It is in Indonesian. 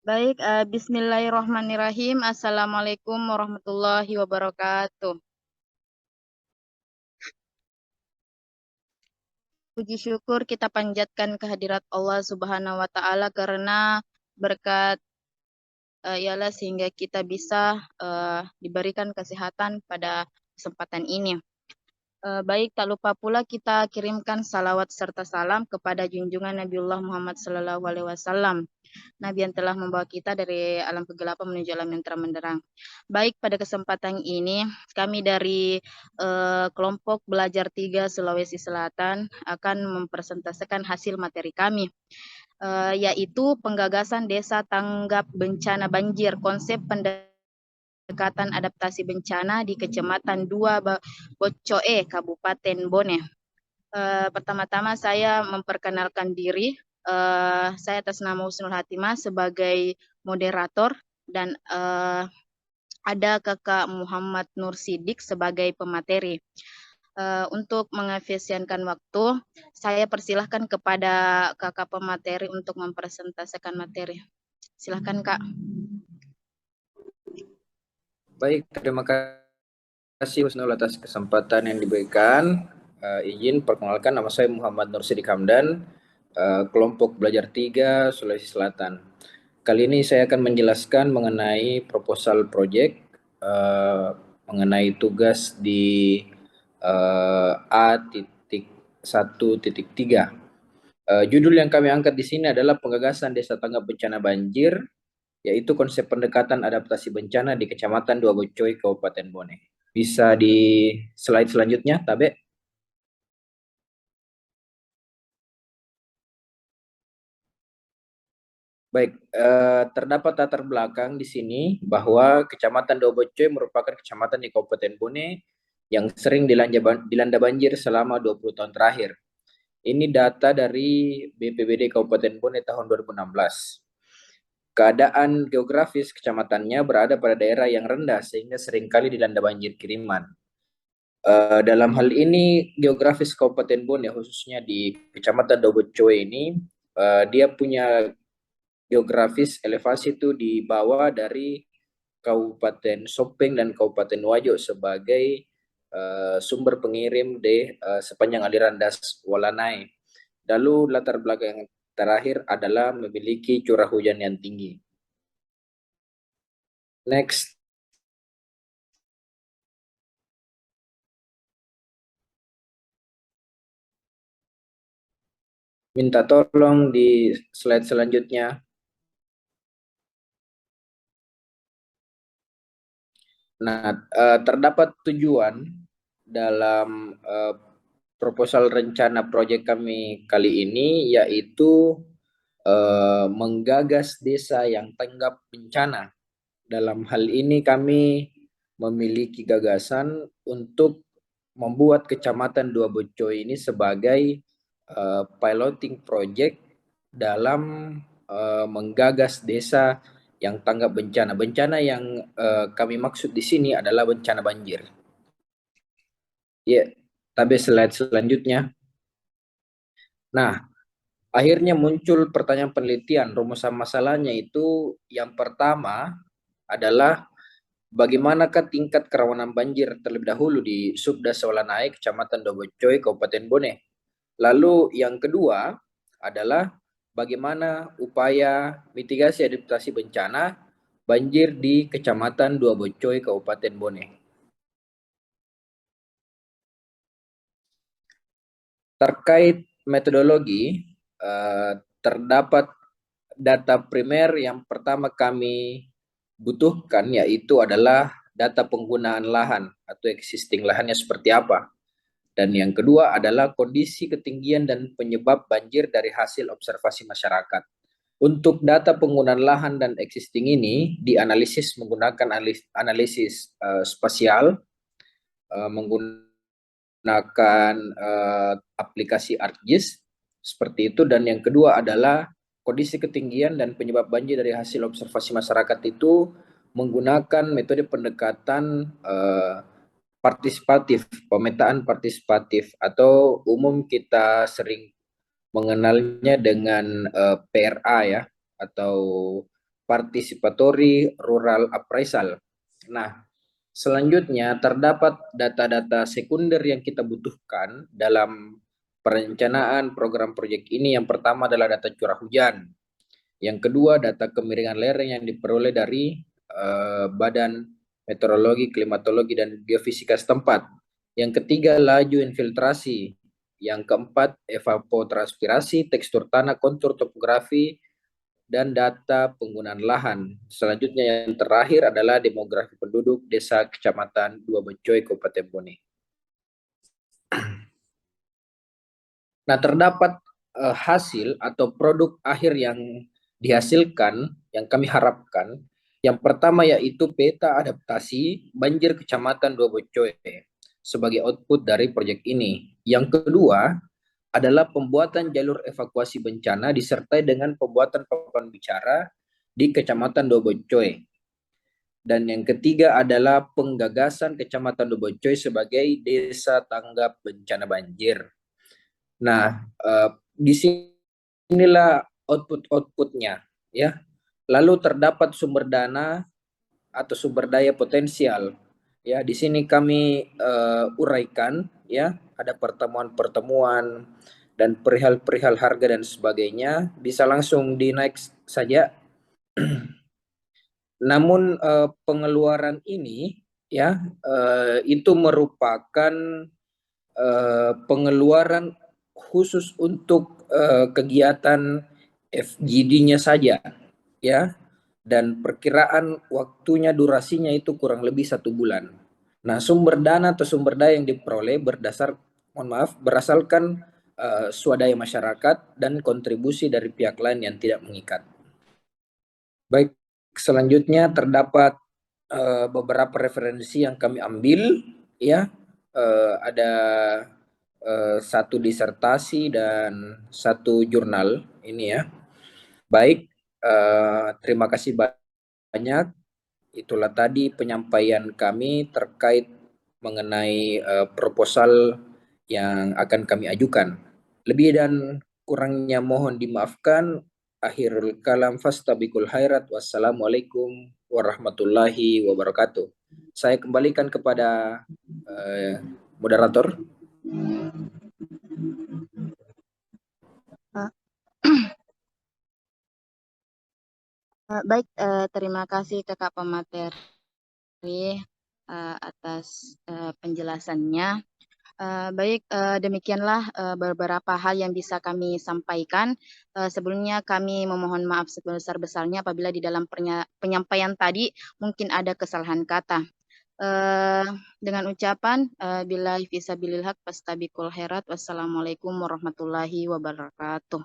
Baik, bismillahirrahmanirrahim. Assalamualaikum warahmatullahi wabarakatuh. Puji syukur kita panjatkan kehadirat Allah Subhanahu wa taala karena berkat ialah sehingga kita bisa diberikan kesehatan pada kesempatan ini. Baik, tak lupa pula kita kirimkan salawat serta salam kepada junjungan Nabiullah Muhammad Sallallahu Alaihi Wasallam, Nabi yang telah membawa kita dari alam kegelapan menuju alam yang terang benderang. Baik, pada kesempatan ini kami dari kelompok belajar 3 Sulawesi Selatan akan mempresentasikan hasil materi kami, yaitu penggagasan desa tanggap bencana banjir, konsep pendekatan adaptasi bencana di Kecamatan 2 Bocoe, Kabupaten Bone. Pertama-tama saya memperkenalkan diri. Saya atas nama Husnul Hatimah sebagai moderator dan ada Kakak Muhammad Nur Sidik sebagai pemateri. Untuk mengefisienkan waktu, saya persilahkan kepada Kakak pemateri untuk mempresentasikan materi. Silahkan Kak. Baik, terima kasih Husnul atas kesempatan yang diberikan. Izin perkenalkan, nama saya Muhammad Nur Sidik Hamdan, kelompok belajar 3 Sulawesi Selatan. Kali ini saya akan menjelaskan mengenai proposal project mengenai tugas di A.1.3. Judul yang kami angkat di sini adalah penggagasan desa tanggap bencana banjir, yaitu konsep pendekatan adaptasi bencana di Kecamatan Dua Bocoy, Kabupaten Bone. Bisa di slide selanjutnya, Tabe. Baik, terdapat latar belakang di sini bahwa Kecamatan Dua Bocoy merupakan kecamatan di Kabupaten Bone yang sering dilanda banjir selama 20 tahun terakhir. Ini data dari BPBD Kabupaten Bone tahun 2016. Keadaan geografis kecamatannya berada pada daerah yang rendah sehingga seringkali dilanda banjir kiriman. Dalam hal ini geografis Kabupaten Bone khususnya di Kecamatan Dobocoe ini dia punya geografis elevasi itu di bawah dari Kabupaten Sopeng dan Kabupaten Wajo sebagai sumber pengirim di sepanjang aliran Das Walanai. Lalu latar belakang yang terakhir adalah memiliki curah hujan yang tinggi. Next. Minta tolong di slide selanjutnya. Nah, terdapat tujuan dalam proposal rencana proyek kami kali ini, yaitu menggagas desa yang tanggap bencana. Dalam hal ini kami memiliki gagasan untuk membuat Kecamatan Dua Bocoy ini sebagai piloting project dalam menggagas desa yang tanggap bencana. Bencana yang kami maksud di sini adalah bencana banjir. Ya, tapi slide selanjutnya. Nah, akhirnya muncul pertanyaan penelitian. Rumusan masalahnya itu yang pertama adalah bagaimanakah tingkat kerawanan banjir terlebih dahulu di Subdas Walanai, Kecamatan Dobocoy, Kabupaten Bone. Lalu yang kedua adalah bagaimana upaya mitigasi adaptasi bencana banjir di Kecamatan Dua Bocoy, Kabupaten Bone. Terkait metodologi, terdapat data primer yang pertama kami butuhkan, yaitu adalah data penggunaan lahan atau existing lahannya seperti apa. Dan yang kedua adalah kondisi ketinggian dan penyebab banjir dari hasil observasi masyarakat. Untuk data penggunaan lahan dan existing ini dianalisis menggunakan analisis spasial, menggunakan aplikasi ArcGIS seperti itu. Dan yang kedua adalah kondisi ketinggian dan penyebab banjir dari hasil observasi masyarakat itu menggunakan metode pendekatan partisipatif, pemetaan partisipatif, atau umum kita sering mengenalnya dengan PRA ya, atau participatory rural appraisal. Nah, selanjutnya terdapat data-data sekunder yang kita butuhkan dalam perencanaan program proyek ini. Yang pertama adalah data curah hujan. Yang kedua, data kemiringan lereng yang diperoleh dari Badan Meteorologi, Klimatologi, dan Geofisika setempat. Yang ketiga, laju infiltrasi. Yang keempat, evapotranspirasi, tekstur tanah, kontur topografi, dan data penggunaan lahan. Selanjutnya yang terakhir adalah demografi penduduk desa Kecamatan Dua Becoy, Kabupaten Bone. Nah, terdapat hasil atau produk akhir yang dihasilkan yang kami harapkan. Yang pertama yaitu peta adaptasi banjir Kecamatan Dua Becoy sebagai output dari proyek ini. Yang kedua adalah pembuatan jalur evakuasi bencana disertai dengan pembuatan papan bicara di Kecamatan Dua Becoy. Dan yang ketiga adalah penggagasan Kecamatan Dua Becoy sebagai desa tanggap bencana banjir. Nah, di sinilah output-outputnya, ya. Lalu terdapat sumber dana atau sumber daya potensial, ya. Di sini kami uraikan, ya. Ada pertemuan-pertemuan dan perihal-perihal harga dan sebagainya. Bisa langsung dinaik saja. Namun pengeluaran ini, ya, itu merupakan pengeluaran khusus untuk kegiatan FGD-nya saja, ya, dan perkiraan waktunya durasinya itu kurang lebih 1 bulan. Nah, sumber dana atau sumber daya yang diperoleh berasalkan swadaya masyarakat dan kontribusi dari pihak lain yang tidak mengikat. Baik, selanjutnya terdapat beberapa referensi yang kami ambil, ya. Ada satu disertasi dan satu jurnal ini, ya. Baik, terima kasih banyak. Itulah tadi penyampaian kami terkait mengenai proposal yang akan kami ajukan. Lebih dan kurangnya mohon dimaafkan. Akhirul kalam fastabikul khairat. Wassalamualaikum warahmatullahi wabarakatuh. Saya kembalikan kepada moderator. Baik, terima kasih Kakak pemateri atas penjelasannya. Baik, demikianlah beberapa hal yang bisa kami sampaikan. Sebelumnya kami memohon maaf sebesar-besarnya apabila di dalam penyampaian tadi mungkin ada kesalahan kata. Dengan ucapan billahi fisabilil haq fastabiqul khairat. Wassalamualaikum warahmatullahi wabarakatuh.